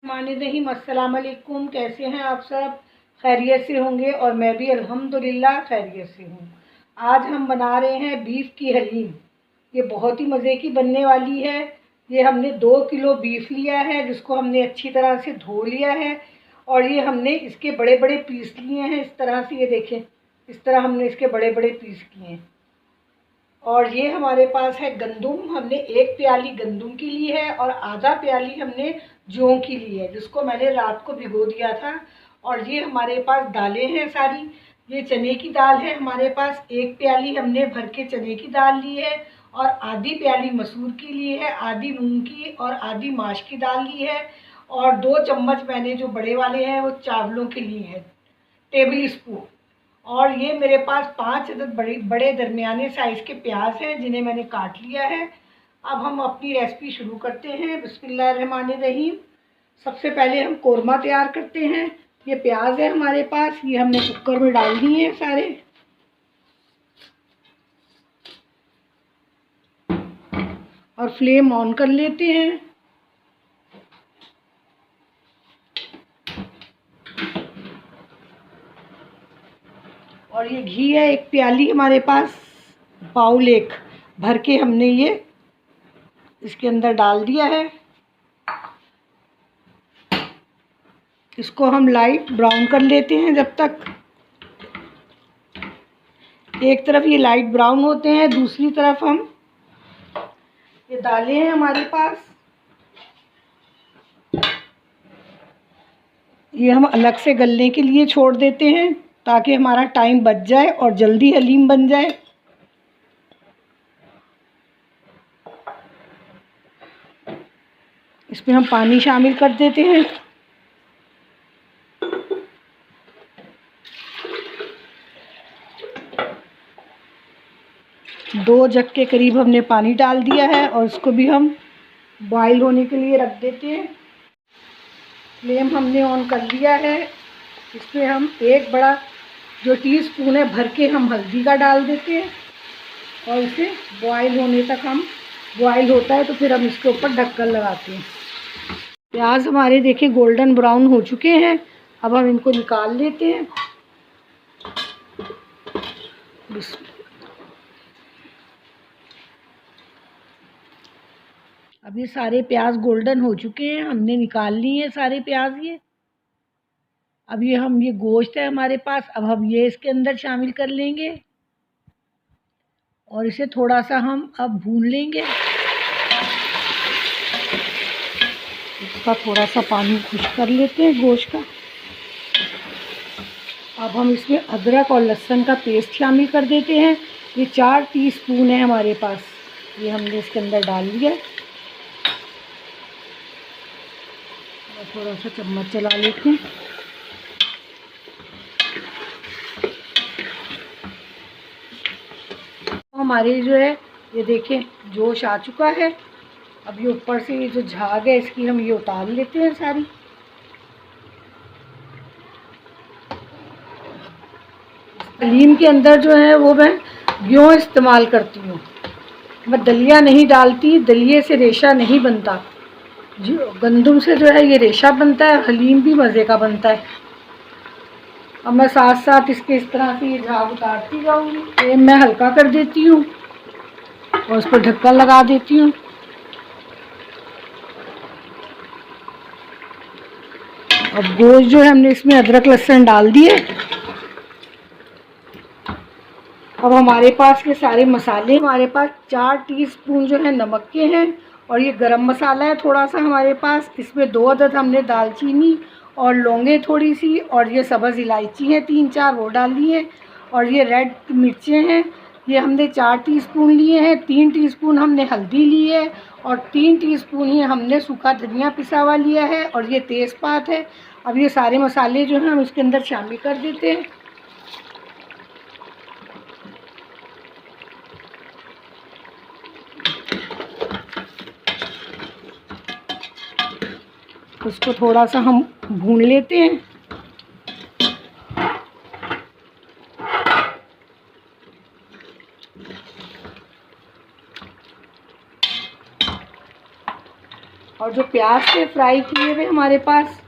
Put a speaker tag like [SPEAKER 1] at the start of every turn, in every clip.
[SPEAKER 1] रहीम अस्सलाम वालेकुम। कैसे हैं आप सब? खैरियत से होंगे और मैं भी अल्हम्दुलिल्लाह खैरियत से हूँ। आज हम बना रहे हैं बीफ की हलीम। ये बहुत ही मज़े की बनने वाली है। ये हमने 2 किलो बीफ लिया है जिसको हमने अच्छी तरह से धो लिया है और ये हमने इसके बड़े बड़े पीस लिए हैं। इस तरह से ये देखें, इस तरह हमने इसके बड़े बड़े पीस किए हैं। और ये हमारे पास है गंदम। हमने 1 प्याली गंदम की ली है और आधा प्याली हमने जौ की ली है जिसको मैंने रात को भिगो दिया था। और ये हमारे पास दालें हैं सारी। ये चने की दाल है हमारे पास। 1 प्याली हमने भर के चने की दाल ली है और आधी प्याली मसूर की ली है, आधी मूंग की और आधी माश की दाल ली है। और 2 चम्मच मैंने जो बड़े वाले हैं वो चावलों के लिए हैं, टेबल स्पून। और ये मेरे पास 5 अदद बड़े दरमियाने साइज़ के प्याज हैं जिन्हें मैंने काट लिया है। अब हम अपनी रेसिपी शुरू करते हैं। बिस्मिल्लाहिर्रहमानिर्रहीम। सबसे पहले हम कोरमा तैयार करते हैं। ये प्याज है हमारे पास, ये हमने कुकर में डाल दिए हैं सारे। और फ्लेम ऑन कर लेते हैं। और ये घी है 1 प्याली हमारे पास, बाउल 1 भर के हमने ये इसके अंदर डाल दिया है। इसको हम लाइट ब्राउन कर लेते हैं जब तक। एक तरफ ये लाइट ब्राउन होते हैं, दूसरी तरफ हम ये दालें हैं हमारे पास, ये हम अलग से गलने के लिए छोड़ देते हैं ताकि हमारा टाइम बच जाए और जल्दी हलीम बन जाए। इसमें हम पानी शामिल कर देते हैं। दो जग के करीब हमने पानी डाल दिया है और इसको भी हम बॉईल होने के लिए रख देते हैं। फ्लेम हमने ऑन कर लिया है। इसमें हम 1 बड़ा जो टीस्पून है भर के हम हल्दी का डाल देते हैं और इसे बॉईल होने तक हम बॉईल होता है तो फिर हम इसके ऊपर ढक्कन लगाते हैं। प्याज हमारे देखिए गोल्डन ब्राउन हो चुके हैं। अब हम इनको निकाल लेते हैं। अब ये सारे प्याज गोल्डन हो चुके हैं, हमने निकाल लिए हैं सारे प्याज ये। अब ये गोश्त है हमारे पास, अब हम ये इसके अंदर शामिल कर लेंगे और इसे थोड़ा सा हम अब भून लेंगे। इसका थोड़ा सा पानी खुश्क कर लेते हैं गोश्त का। अब हम इसमें अदरक और लहसुन का पेस्ट शामिल कर देते हैं। ये 4 टीस्पून है हमारे पास, ये हमने इसके अंदर डाल लिया। थोड़ा सा चम्मच चला लेते हैं। हमारे जो है ये देखें जोश आ चुका है। अब ये ऊपर से ये जो झाग है इसकी हम ये उतार लेते हैं सारी। हलीम के अंदर जो है वो मैं गेहूँ इस्तेमाल करती हूँ, मैं दलिया नहीं डालती। दलिए से रेशा नहीं बनता, जो गंदम से जो है ये रेशा बनता है। हलीम भी मज़े का बनता है। अब मैं साथ साथ इसके इस तरह से ये झाग उतारती जाऊँगी। फ्लेम मैं हल्का कर देती हूँ और उस पर ढक्कन लगा देती हूँ। अब गोश्त जो है हमने इसमें अदरक लहसुन डाल दिए। अब हमारे पास के सारे मसाले, हमारे पास 4 टीस्पून जो है नमक के हैं और ये गरम मसाला है थोड़ा सा हमारे पास। इसमें 2 अदद हमने दालचीनी और लौंगे थोड़ी सी और ये सब्ज़ इलायची है 3-4 वो डाली है। और ये रेड मिर्चें हैं, ये हमने 4 टीस्पून लिए हैं। 3 टीस्पून हमने हल्दी ली है और 3 टीस्पून ही हमने सूखा धनिया पिसा हुआ लिया है और ये तेज़पात है। अब ये सारे मसाले जो हैं हम इसके अंदर शामिल कर देते हैं। उसको थोड़ा सा हम भून लेते हैं। और जो प्याज से फ्राई किए हुए हमारे पास,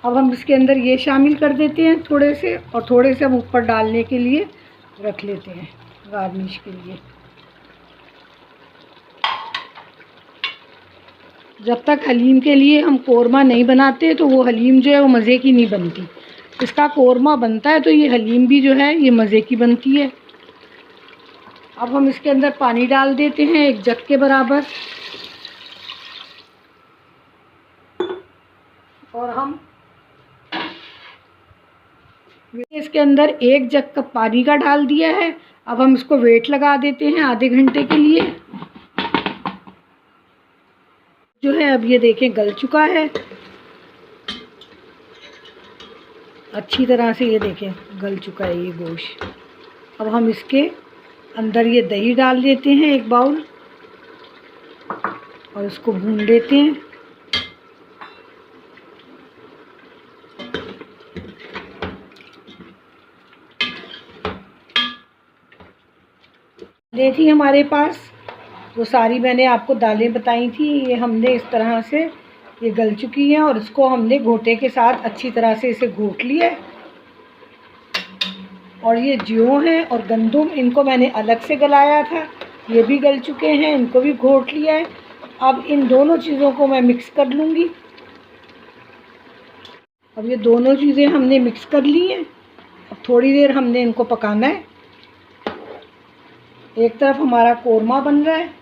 [SPEAKER 1] अब हम इसके अंदर ये शामिल कर देते हैं थोड़े से, और थोड़े से हम ऊपर डालने के लिए रख लेते हैं गार्निश के लिए। जब तक हलीम के लिए हम कोरमा नहीं बनाते तो वो हलीम जो है वो मज़े की नहीं बनती। इसका कोरमा बनता है तो ये हलीम भी जो है ये मज़े की बनती है। अब हम इसके अंदर पानी डाल देते हैं 1 जग के बराबर, और हम इसके अंदर 1 जग का पानी का डाल दिया है। अब हम इसको वेट लगा देते हैं आधे घंटे के लिए। जो है अब ये देखें गल चुका है अच्छी तरह से, ये देखें गल चुका है ये गोश्त। अब हम इसके अंदर ये दही डाल देते हैं 1 बाउल, और इसको भून लेते हैं। देखिए हमारे पास वो सारी मैंने आपको दालें बताई थी, ये हमने इस तरह से ये गल चुकी हैं, और इसको हमने घोटे के साथ अच्छी तरह से इसे घोट लिया है। और ये ज्यों हैं और गंदुम, इनको मैंने अलग से गलाया था, ये भी गल चुके हैं, इनको भी घोट लिया है। अब इन दोनों चीज़ों को मैं मिक्स कर लूँगी। अब ये दोनों चीज़ें हमने मिक्स कर ली हैं। अब थोड़ी देर हमने इनको पकाना है। एक तरफ हमारा कोरमा बन रहा है,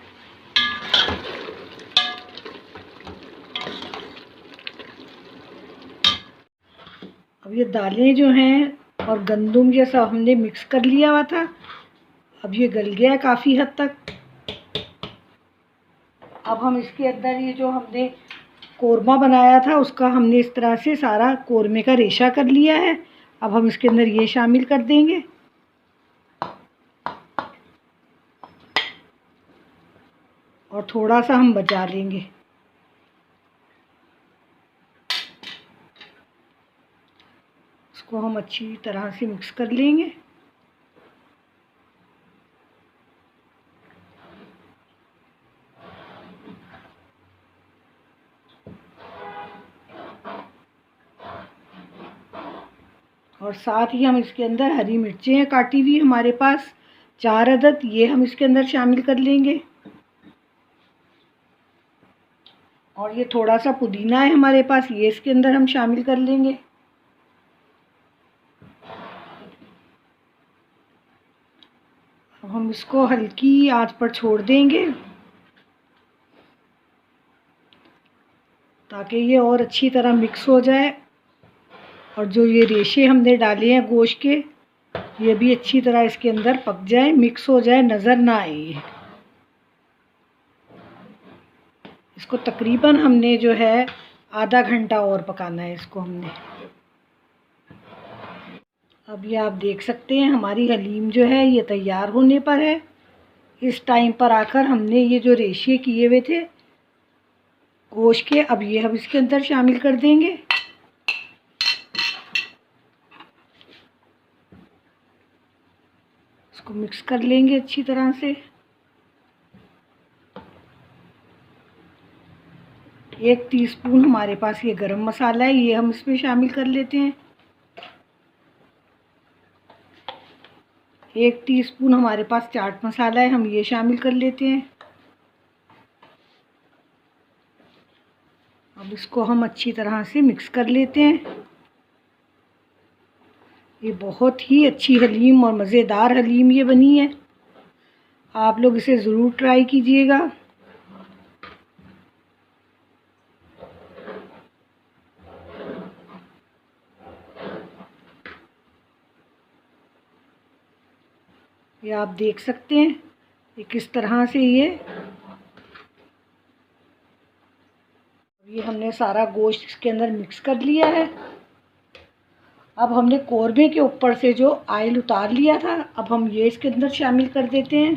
[SPEAKER 1] अब ये दालें जो हैं और गंदुम ये सब हमने मिक्स कर लिया हुआ था। अब ये गल गया है काफ़ी हद तक। अब हम इसके अंदर ये जो हमने कोरमा बनाया था उसका हमने इस तरह से सारा कोरमे का रेशा कर लिया है। अब हम इसके अंदर ये शामिल कर देंगे, और थोड़ा सा हम बचा लेंगे। इसको हम अच्छी तरह से मिक्स कर लेंगे। और साथ ही हम इसके अंदर हरी मिर्चें हैं काटी हुई हमारे पास 4 अदद, ये हम इसके अंदर शामिल कर लेंगे। और ये थोड़ा सा पुदीना है हमारे पास, ये इसके अंदर हम शामिल कर लेंगे। अब हम इसको हल्की आंच पर छोड़ देंगे ताकि ये और अच्छी तरह मिक्स हो जाए, और जो ये रेशे हमने डाले हैं गोश्त के ये भी अच्छी तरह इसके अंदर पक जाए, मिक्स हो जाए, नज़र ना आए ये। इसको तकरीबन हमने जो है आधा घंटा और पकाना है इसको हमने। अब ये आप देख सकते हैं हमारी हलीम जो है ये तैयार होने पर है। इस टाइम पर आकर हमने ये जो रेशे किए हुए थे गोश्त के, अब ये हम इसके अंदर शामिल कर देंगे। इसको मिक्स कर लेंगे अच्छी तरह से। 1 टीस्पून हमारे पास ये गरम मसाला है, ये हम इसमें शामिल कर लेते हैं। 1 टीस्पून हमारे पास चाट मसाला है, हम ये शामिल कर लेते हैं। अब इसको हम अच्छी तरह से मिक्स कर लेते हैं। ये बहुत ही अच्छी हलीम और मज़ेदार हलीम ये बनी है, आप लोग इसे ज़रूर ट्राई कीजिएगा। ये आप देख सकते हैं ये किस तरह से ये हमने सारा गोश्त इसके अंदर मिक्स कर लिया है। अब हमने कोरमे के ऊपर से जो ऑयल उतार लिया था, अब हम ये इसके अंदर शामिल कर देते हैं।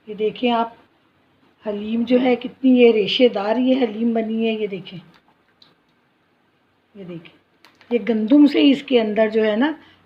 [SPEAKER 1] ये देखें आप हलीम जो है कितनी ये रेशेदार ये हलीम बनी है। ये देखें, ये देखें, ये गंदुम से ही इसके अंदर जो है ना